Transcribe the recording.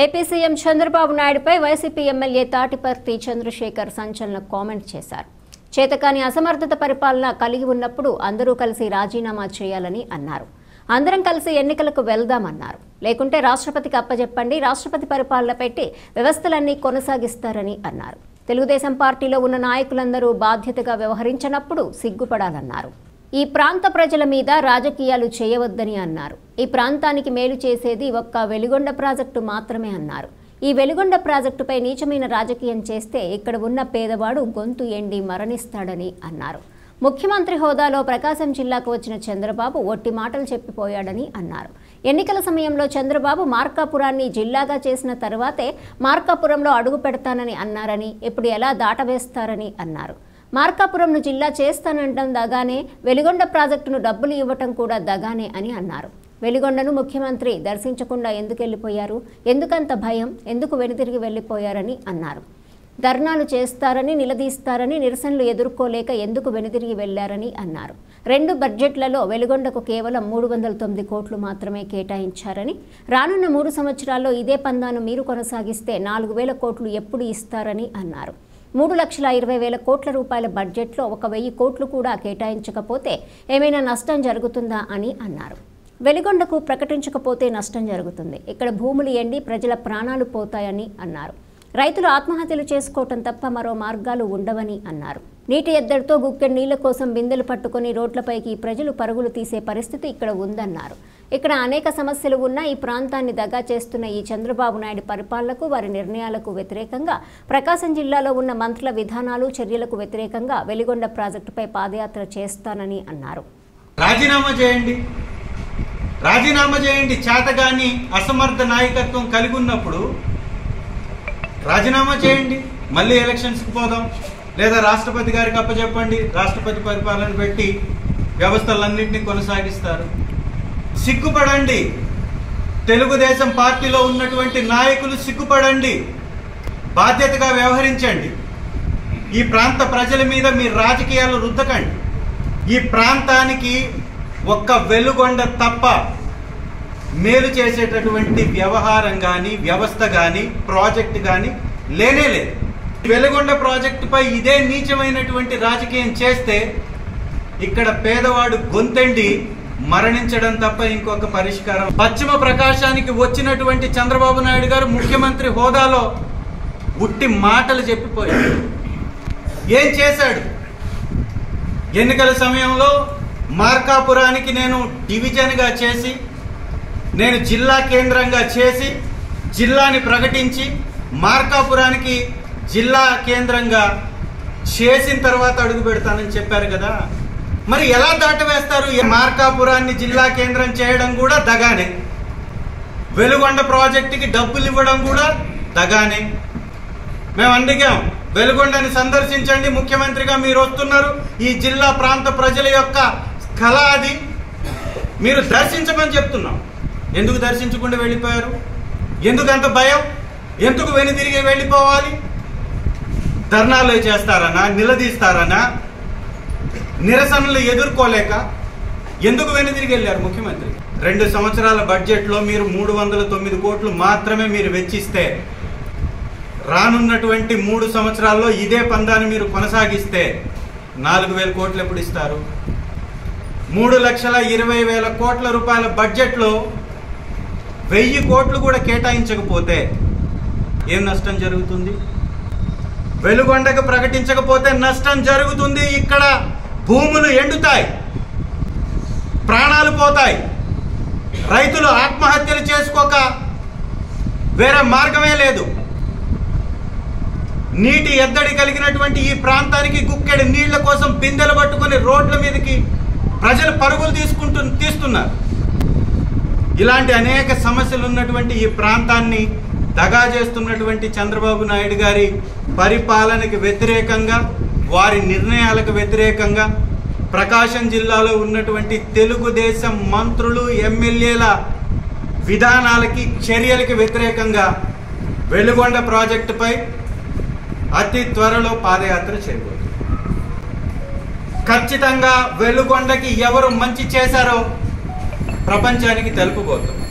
AP CM Chandrababu నాయుడుపై YCP MLA Tatiparthi Chandrasekhar సంచలన comment చేశారు. చేతకాని అసమర్థత పరిపాలన కలిగి ఉన్నప్పుడు అందరూ కలిసి రాజీనామా చేయాలని అన్నారు. అందరం కలిసి ఎన్నికలకు వెళ్దామన్నారు. లేకుంటే రాష్ట్రపతికి అప్పజెప్పండి, రాష్ట్రపతి పరిపాలన పెట్టి వ్యవస్థలన్నీ కొనసాగిస్తారని అన్నారు. తెలుగుదేశం పార్టీలో ఉన్న నాయకులందరూ బాధ్యతగా వ్యవహరించినప్పుడు సిగ్గుపడాలన్నారు. ఈ ప్రాంత ప్రజల మీద రాజకీయాలు చేయవద్దని అన్నారు. ఈ ప్రాంతానికి మేలు చేసేది ఒక్క వెలిగొండ ప్రాజెక్టు మాత్రమే అన్నారు. ఈ వెలిగొండ ప్రాజెక్టుపై నీచమైన రాజకీయం చేస్తే ఇక్కడ ఉన్న పేదవాడు గొంతు ఎండి మరణిస్తాడని అన్నారు. ముఖ్యమంత్రి హోదాలో ప్రకాశం జిల్లాకు వచ్చిన చంద్రబాబు ఒట్టి మాటలు చెప్పిపోయాడని అన్నారు. ఎన్నికల సమయంలో చంద్రబాబు మార్కాపురాన్ని జిల్లాగా చేసిన తర్వాతే మార్కాపురంలో అడుగు పెడతానని అన్నారని, ఇప్పుడు ఎలా దాటవేస్తారని అన్నారు. మార్కాపురంను జిల్లా చేస్తానంటం దగానే, వెలిగొండ ప్రాజెక్టును డబ్బులు ఇవ్వటం కూడా దగానే అని అన్నారు. వెలిగొండను ముఖ్యమంత్రి దర్శించకుండా ఎందుకు వెళ్ళిపోయారు? ఎందుకంత భయం? ఎందుకు వెనుతిరిగి వెళ్ళిపోయారని అన్నారు. ధర్నాలు చేస్తారని, నిలదీస్తారని, నిరసనలు ఎదుర్కోలేక ఎందుకు వెనుతిరిగి వెళ్లారని అన్నారు. 2 బడ్జెట్లలో వెలిగొండకు కేవలం 309 కోట్లు మాత్రమే కేటాయించారని, రానున్న 3 సంవత్సరాల్లో ఇదే పందాను మీరు కొనసాగిస్తే 4,000 కోట్లు ఎప్పుడు ఇస్తారని అన్నారు. 3,20,000 కోట్ల రూపాయల బడ్జెట్లో 1,000 కోట్లు కూడా కేటాయించకపోతే ఏమైనా నష్టం జరుగుతుందా అని అన్నారు. వెలిగొండకు ప్రకటించకపోతే నష్టం జరుగుతుంది. ఇక్కడ భూములు ఎండి ప్రజల ప్రాణాలు పోతాయని అన్నారు. రైతులు ఆత్మహత్యలు చేసుకోవటం తప్ప మరో మార్గాలు ఉండవని అన్నారు. నీటి ఎద్దడితో గుక్కెడు నీళ్ల కోసం బిందెలు పట్టుకుని రోడ్లపైకి ప్రజలు పరుగులు తీసే పరిస్థితి ఇక్కడ ఉందన్నారు. ఇక్కడ అనేక సమస్యలు ఉన్నా ఈ ప్రాంతాన్ని దగా చేస్తున్న ఈ చంద్రబాబు నాయుడు పరిపాలనకు, వారి నిర్ణయాలకు వ్యతిరేకంగా ప్రకాశం జిల్లాలో ఉన్న మంత్రుల విధానాలు, చర్యలకు వ్యతిరేకంగా వెలిగొండ ప్రాజెక్టుపై పాదయాత్ర చేస్తానని అన్నారు. రాజీనామా చేయండి. చేతగాని అసమర్థ నాయకత్వం కలిగి ఉన్నప్పుడు రాజీనామా చేయండి. మళ్ళీ ఎలక్షన్స్కి పోదాం, లేదా రాష్ట్రపతి గారికి అప్పచెప్పండి, రాష్ట్రపతి పరిపాలన పెట్టి వ్యవస్థలన్నింటినీ కొనసాగిస్తారు. సిగ్గుపడండి. తెలుగుదేశం పార్టీలో ఉన్నటువంటి నాయకులు సిగ్గుపడండి. బాధ్యతగా వ్యవహరించండి. ఈ ప్రాంత ప్రజల మీద మీ రాజకీయాలు రుద్దకండి. ఈ ప్రాంతానికి ఒక్క వెలుగొండ తప్ప మేలు చేసేటటువంటి వ్యవహారం కానీ, వ్యవస్థ కానీ, ప్రాజెక్ట్ కానీ లేనే లేదు. వెలుగొండ ప్రాజెక్టుపై ఇదే నీచమైనటువంటి రాజకీయం చేస్తే ఇక్కడ పేదవాడు గొంతెండి మరణించడం తప్ప ఇంకొక పరిష్కారం. పశ్చిమ ప్రకాశానికి వచ్చినటువంటి చంద్రబాబు నాయుడు గారు ముఖ్యమంత్రి హోదాలో ఉట్టి మాటలు చెప్పిపోయాడు. ఏం చేశాడు? ఎన్నికల సమయంలో మార్కాపురానికి నేను డివిజన్గా చేసి, నేను జిల్లా కేంద్రంగా చేసి, జిల్లాని ప్రకటించి మార్కాపురానికి జిల్లా కేంద్రంగా చేసిన తర్వాత అడుగు పెడతానని చెప్పారు కదా. మరి ఎలా దాటవేస్తారు? మార్కాపురాన్ని జిల్లా కేంద్రం చేయడం కూడా దగానే, వెలుగొండ ప్రాజెక్టుకి డబ్బులు ఇవ్వడం కూడా దగానే. మేము అడిగాం, వెలుగొండని సందర్శించండి, ముఖ్యమంత్రిగా మీరు వస్తున్నారు, ఈ జిల్లా ప్రాంత ప్రజల యొక్క కళ అది, మీరు దర్శించమని చెప్తున్నాం. ఎందుకు దర్శించకుండా వెళ్ళిపోయారు? ఎందుకు అంత భయం? ఎందుకు వెనుతిరిగి వెళ్ళిపోవాలి? ధర్నాలు చేస్తారనా, నిలదీస్తారనా, నిరసనలు ఎదుర్కోలేక ఎందుకు వెనుతిరిగి వెళ్ళారు ముఖ్యమంత్రి? 2 సంవత్సరాల బడ్జెట్లో మీరు 309 కోట్లు మాత్రమే మీరు వెచ్చిస్తే, రానున్నటువంటి 3 సంవత్సరాల్లో ఇదే పందాన్ని మీరు కొనసాగిస్తే 4,000 కోట్లు ఎప్పుడు ఇస్తారు? 3,20,000 కోట్ల రూపాయల బడ్జెట్లో 1,000 కోట్లు కూడా కేటాయించకపోతే ఏం నష్టం జరుగుతుంది? వెలుగొండకు ప్రకటించకపోతే నష్టం జరుగుతుంది. ఇక్కడ భూములు ఎండుతాయి, ప్రాణాలు పోతాయి, రైతులు ఆత్మహత్యలు చేసుకోక వేరే మార్గమే లేదు. నీటి ఎద్దడి కలిగినటువంటి ఈ ప్రాంతానికి గుక్కెడి నీళ్ల కోసం బిందెలు పట్టుకుని రోడ్ల మీదకి ప్రజలు పరుగులు తీస్తున్నారు. ఇలాంటి అనేక సమస్యలు ఉన్నటువంటి ఈ ప్రాంతాన్ని దగా చేస్తున్నటువంటి చంద్రబాబు నాయుడు గారి పరిపాలనకు వ్యతిరేకంగా, వారి నిర్ణయాలకు వ్యతిరేకంగా, ప్రకాశం జిల్లాలో ఉన్నటువంటి తెలుగుదేశం మంత్రులు, ఎమ్మెల్యేల విధానాలకి, చర్యలకి వ్యతిరేకంగా వెలుగొండ ప్రాజెక్టుపై అతి త్వరలో పాదయాత్ర చేయబోతుంది. ఖచ్చితంగా వెలుగొండకి ఎవరు మంచి చేశారో ప్రపంచానికి తెలుపబోతుంది.